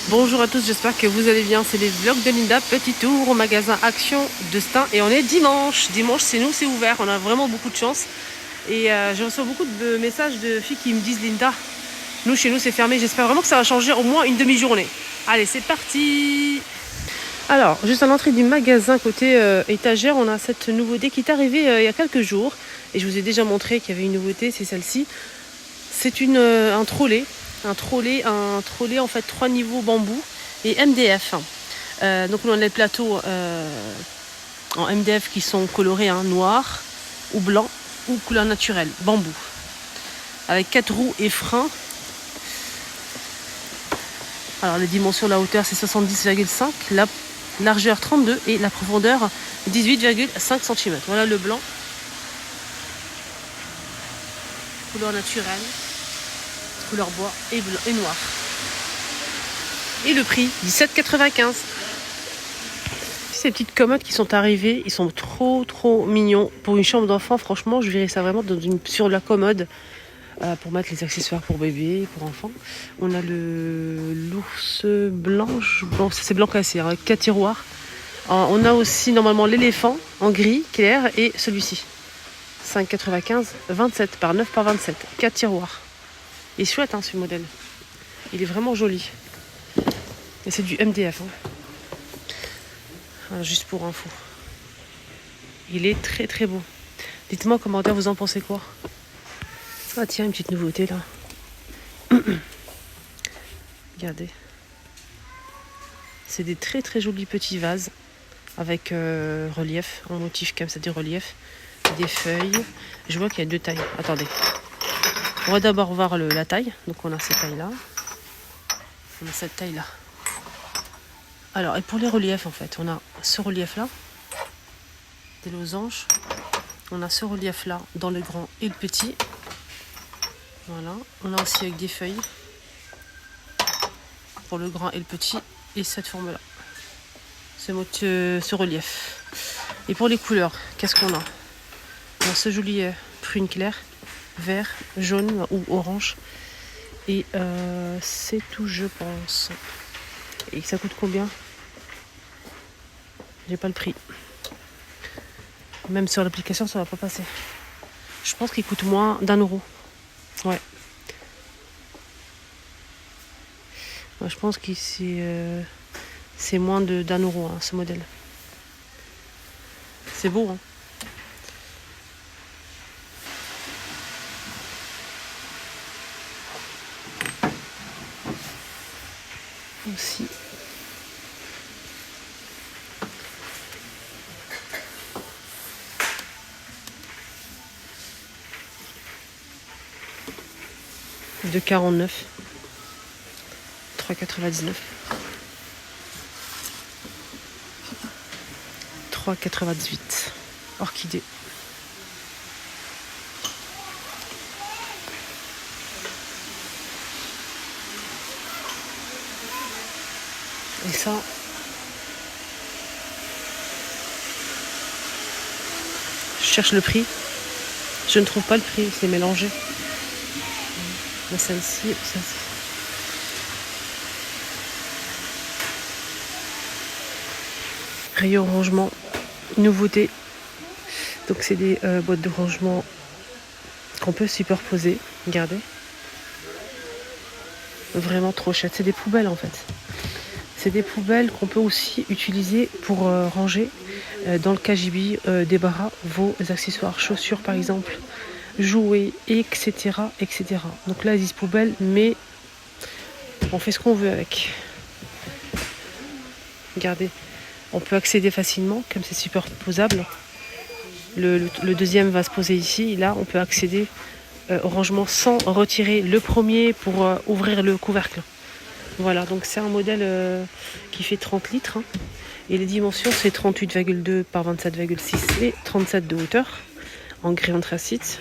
Bonjour à tous, j'espère que vous allez bien. C'est les vlogs de Linda. Petit tour au magasin Action de Stein. Et on est dimanche. Dimanche, c'est nous, c'est ouvert. On a vraiment beaucoup de chance. Et je reçois beaucoup de messages de filles qui me disent Linda, nous, chez nous, c'est fermé. J'espère vraiment que ça va changer au moins une demi-journée. Allez, c'est parti. Alors, juste à l'entrée du magasin, côté étagère, on a cette nouveauté qui est arrivée il y a quelques jours. Et je vous ai déjà montré qu'il y avait une nouveauté, c'est celle-ci. C'est un trolley. Un trolley en fait 3 niveaux bambou et MDF. Donc on a les plateaux en MDF qui sont colorés noir ou blanc ou couleur naturelle, bambou. Avec 4 roues et freins. Alors les dimensions, la hauteur c'est 70,5, la largeur 32 et la profondeur 18,5 cm. Voilà le blanc. Couleur naturelle. Couleur bois et noir. Et le prix, 17,95. Ces petites commodes qui sont arrivées, ils sont trop mignons. Pour une chambre d'enfant, franchement, je verrais ça vraiment sur la commode pour mettre les accessoires pour bébé, pour enfant. On a l'ours blanche, bon, c'est blanc cassé, avec 4 tiroirs. On a aussi normalement l'éléphant en gris clair et celui-ci. 5,95, 27 par 9 par 27, 4 tiroirs. Il est chouette ce modèle. Il est vraiment joli. Et c'est du MDF. Alors, juste pour info. Il est très beau. Dites-moi en commentaire, vous en pensez quoi? Ah tiens, une petite nouveauté là. Regardez. C'est des très jolis petits vases avec relief, en motif comme ça, des reliefs, des feuilles. Je vois qu'il y a 2 tailles. Attendez. On va d'abord voir la taille. Donc on a cette taille-là. On a cette taille-là. Alors, et pour les reliefs, en fait, on a ce relief-là, des losanges. On a ce relief-là dans le grand et le petit. Voilà. On a aussi avec des feuilles pour le grand et le petit. Et cette forme-là. Ce relief. Et pour les couleurs, qu'est-ce qu'on a? On a ce joli prune clair, vert, jaune ou orange. Et c'est tout, je pense. Et ça coûte combien? J'ai pas le prix. Même sur l'application, ça va pas passer. Je pense qu'il coûte moins d'1 €. Ouais. Je pense que c'est moins d'1 € ce modèle. C'est beau, Aussi. De 49. 3,99. 3,98. Orchidée. Et ça, je cherche le prix. Je ne trouve pas le prix, c'est mélangé. Mais celle-ci. Rayon rangement, nouveauté. Donc c'est des boîtes de rangement qu'on peut superposer. Regardez. Vraiment trop chouette. C'est des poubelles en fait. C'est des poubelles qu'on peut aussi utiliser pour ranger dans le cagibi, débarras, vos accessoires, chaussures par exemple, jouets, etc. Donc là, ils disent poubelle, mais on fait ce qu'on veut avec. Regardez, on peut accéder facilement, comme c'est superposable. Le deuxième va se poser ici. Là, on peut accéder au rangement sans retirer le premier pour ouvrir le couvercle. Voilà, donc c'est un modèle qui fait 30 litres. Et les dimensions, c'est 38,2 par 27,6 et 37 de hauteur en gris anthracite.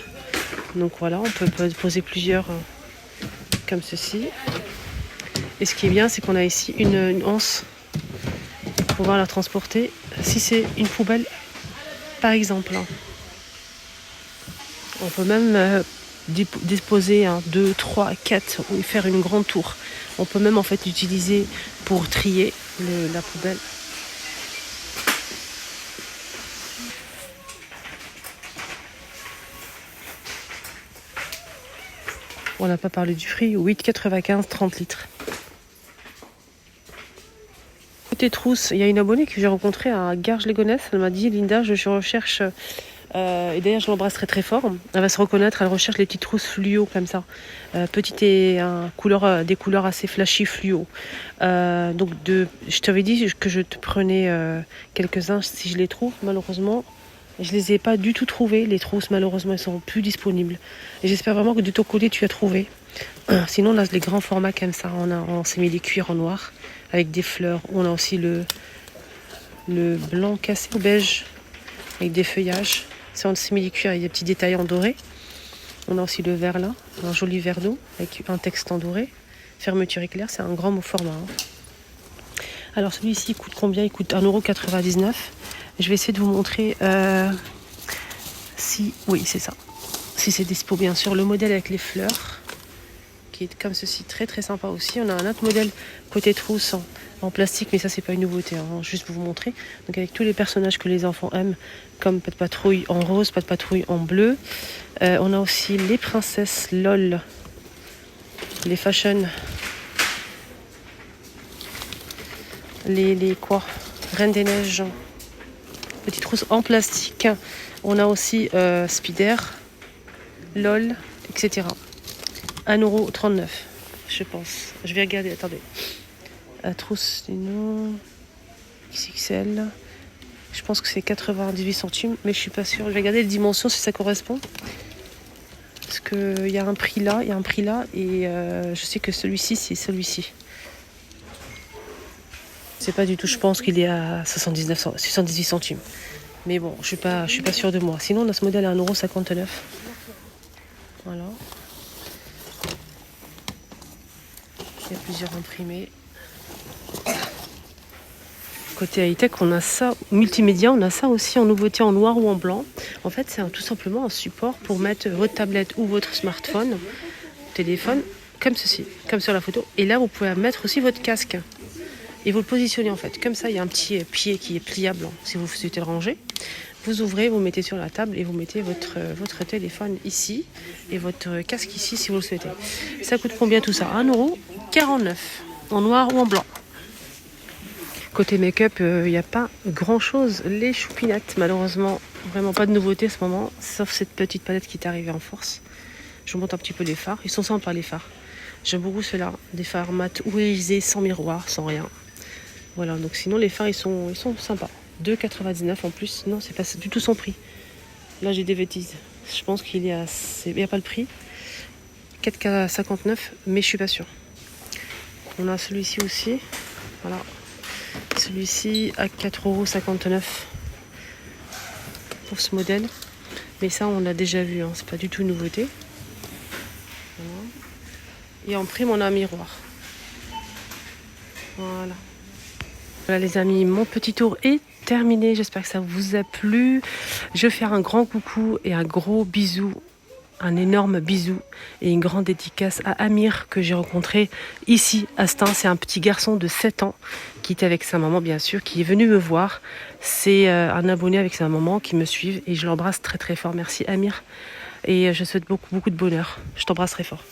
Donc voilà, on peut poser plusieurs comme ceci. Et ce qui est bien, c'est qu'on a ici une anse pour pouvoir la transporter si c'est une poubelle, par exemple. On peut même disposer 2, 3, 4 ou faire une grande tour. On peut même en fait l'utiliser pour trier la poubelle. On n'a pas parlé du prix, 8,95, 30 litres. Côté trousse, il y a une abonnée que j'ai rencontrée à Garges-les-Gonesse. Elle m'a dit, Linda, je recherche, et d'ailleurs je l'embrasse très très fort. Elle va se reconnaître, elle recherche les petites trousses fluo comme ça. Petites et des couleurs assez flashy fluo. Donc je t'avais dit que je te prenais quelques-uns si je les trouve. Malheureusement, je les ai pas du tout trouvés. Les trousses, malheureusement, elles sont plus disponibles. Et j'espère vraiment que de ton côté, tu as trouvé. Sinon, on a les grands formats comme ça. On a en simili-cuir en noir avec des fleurs. On a aussi le blanc cassé au beige avec des feuillages. C'est en simili-cuir avec des petits détails en doré. On a aussi le vert là, un joli verre d'eau avec un texte en doré. Fermeture éclair, c'est un grand format. Alors celui-ci coûte combien? Il coûte 1,99 €. Je vais essayer de vous montrer si... Oui, c'est ça. Si c'est dispo, bien sûr. Le modèle avec les fleurs, qui est comme ceci, très très sympa aussi. On a un autre modèle côté trousse en plastique, mais ça c'est pas une nouveauté, juste pour vous montrer. Donc avec tous les personnages que les enfants aiment, comme Pas de Patrouille en rose, Pas de Patrouille en bleu. On a aussi les princesses LOL, les fashion, les quoi, Reine des Neiges, petite trousse en plastique. On a aussi Spider, LOL, etc. 1,39 €, je pense. Je vais regarder, attendez. Trousse du nom XXL. Je pense que c'est 98 centimes, mais je suis pas sûre. Je vais regarder les dimensions si ça correspond. Parce qu'il y a un prix là, et je sais que celui-ci, c'est celui-ci. C'est pas du tout, je pense qu'il est à 78 centimes. Mais bon, je suis pas sûre de moi. Sinon, on a ce modèle à 1,59 €. Voilà. Il y a plusieurs imprimés. Côté high-tech, on a ça, multimédia, on a ça aussi en nouveauté en noir ou en blanc. En fait, c'est tout simplement un support pour mettre votre tablette ou votre smartphone, téléphone, comme ceci, comme sur la photo. Et là, vous pouvez mettre aussi votre casque. Et vous le positionnez en fait. Comme ça, il y a un petit pied qui est pliable si vous souhaitez le ranger. Vous ouvrez, vous mettez sur la table et vous mettez votre téléphone ici et votre casque ici si vous le souhaitez. Ça coûte combien tout ça? 1,49 € en noir ou en blanc. Côté make-up, il n'y a pas grand-chose. Les choupinettes, malheureusement, vraiment pas de nouveauté à ce moment, sauf cette petite palette qui est arrivée en force. Je vous montre un petit peu les fards. Ils sont sympas les fards. J'aime beaucoup ceux-là. Des fards mat ou irisés, sans miroir, sans rien. Voilà, donc sinon les fards, ils sont sympas. 2,99 € en plus. Non, c'est pas du tout son prix. Là, j'ai des bêtises. Je pense qu'il y a... Il n'y a pas le prix. 4,59 €, mais je suis pas sûre. On a celui-ci aussi. Voilà. Celui-ci à 4,59 € pour ce modèle. Mais ça, on l'a déjà vu. C'est pas du tout une nouveauté. Voilà. Et en prime, on a un miroir. Voilà. Voilà les amis, mon petit tour est terminé. J'espère que ça vous a plu. Je vais faire un grand coucou et un gros bisou. Un énorme bisou et une grande dédicace à Amir que j'ai rencontré ici à Stein. C'est un petit garçon de 7 ans qui était avec sa maman bien sûr, qui est venu me voir. C'est un abonné avec sa maman qui me suivent et je l'embrasse très très fort. Merci Amir et je souhaite beaucoup de bonheur. Je t'embrasse très fort.